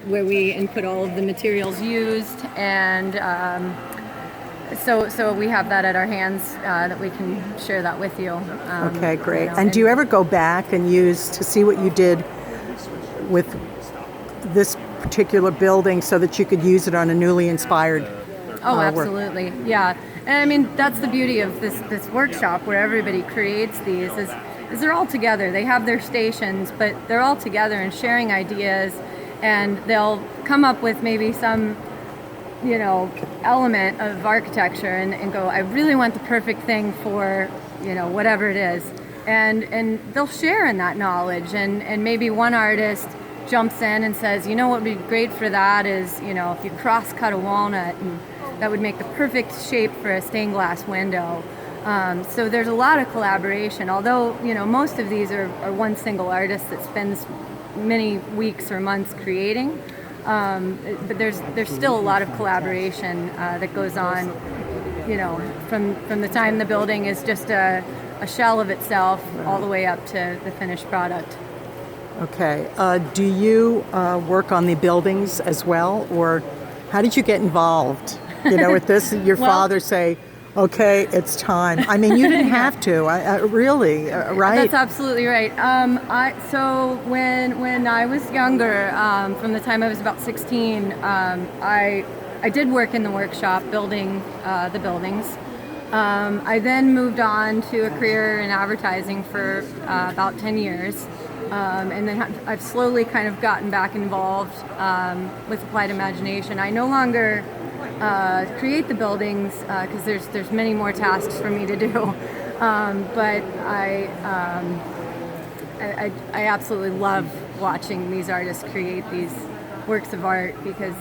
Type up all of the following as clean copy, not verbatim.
where we input all of the materials used, and so we have that at our hands that we can share that with you. Okay, great. You know, and do you ever go back and use to see what you did with this particular building so that you could use it on a newly inspired Oh, work? absolutely. Yeah. And I mean, that's the beauty of this workshop where everybody creates these is they're all together. They have their stations, but they're all together and sharing ideas, and they'll come up with maybe some, you know, element of architecture and go, I really want the perfect thing for, you know, whatever it is. And they'll share in that knowledge, and maybe one artist jumps in and says, you know what would be great for that is, you know, if you cross cut a walnut, and that would make the perfect shape for a stained glass window. So there's a lot of collaboration, although, you know, most of these are one single artist that spends many weeks or months creating. But there's still a lot of collaboration that goes on, you know, from the time the building is just a shell of itself all the way up to the finished product. Okay. Do you work on the buildings as well, or how did you get involved? You know, with this, your Well, father say, okay, it's time. I mean, you didn't have to, really, right? That's absolutely right. So when I was younger, from the time I was about 16, I did work in the workshop building the buildings. I then moved on to a career in advertising for about 10 years. And then I've slowly kind of gotten back involved with Applied Imagination. I no longer create the buildings because there's many more tasks for me to do. But I absolutely love watching these artists create these works of art because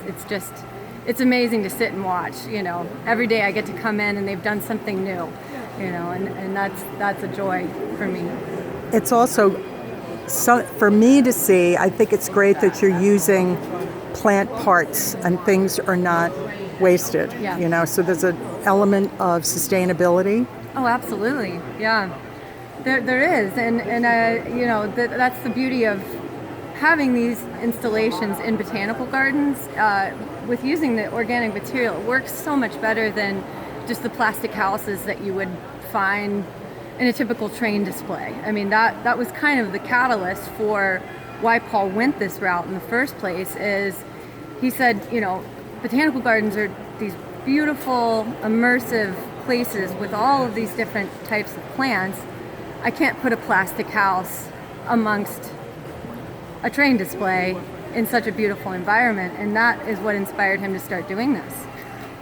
it's amazing to sit and watch. You know, every day I get to come in and they've done something new. You know, and that's a joy for me. It's also, so for me to see, I think it's great that you're using plant parts and things are not wasted. Yeah. You know, so there's an element of sustainability. Oh, absolutely. Yeah, there is, and you know, that's the beauty of having these installations in botanical gardens. With using the organic material, it works so much better than just the plastic houses that you would find in a typical train display. I mean, that was kind of the catalyst for why Paul went this route in the first place. Is he said, you know, botanical gardens are these beautiful, immersive places with all of these different types of plants. I can't put a plastic house amongst a train display in such a beautiful environment, and that is what inspired him to start doing this.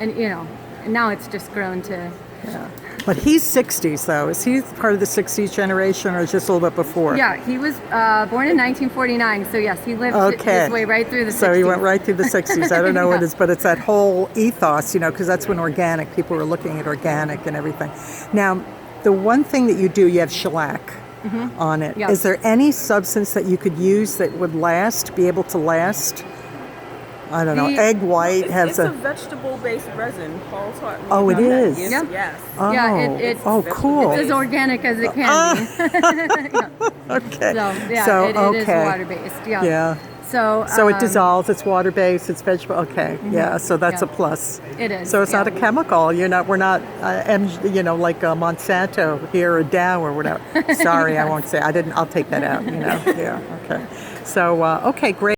And you know, and now it's just grown to. Yeah. But he's 60s, though. Is he part of the 60s generation or just a little bit before? Yeah, he was born in 1949, so yes, he lived his way right through the 60s. So he went right through the 60s. I don't know what it is, but it's that whole ethos, you know, because that's when organic, people were looking at organic and everything. Now, the one thing that you do, you have shellac on it. Yep. Is there any substance that you could use that would be able to last? I don't know. Egg white has it's a vegetable-based resin. Paul taught me. Oh, it about that. is? Yes. Yes. Oh, Yeah, it's cool. It's as organic as it can be. Yeah. Okay. So yeah, So, it is okay. water-based. Yeah. Yeah. So it dissolves. It's water-based. It's vegetable. Okay. Yeah. So that's Yeah. a plus. It is. So it's not a yeah. chemical. We're not, you know, like Monsanto here or Dow or whatever. Sorry, I won't say. I'll take that out. You know. Yeah. Okay. So okay, great.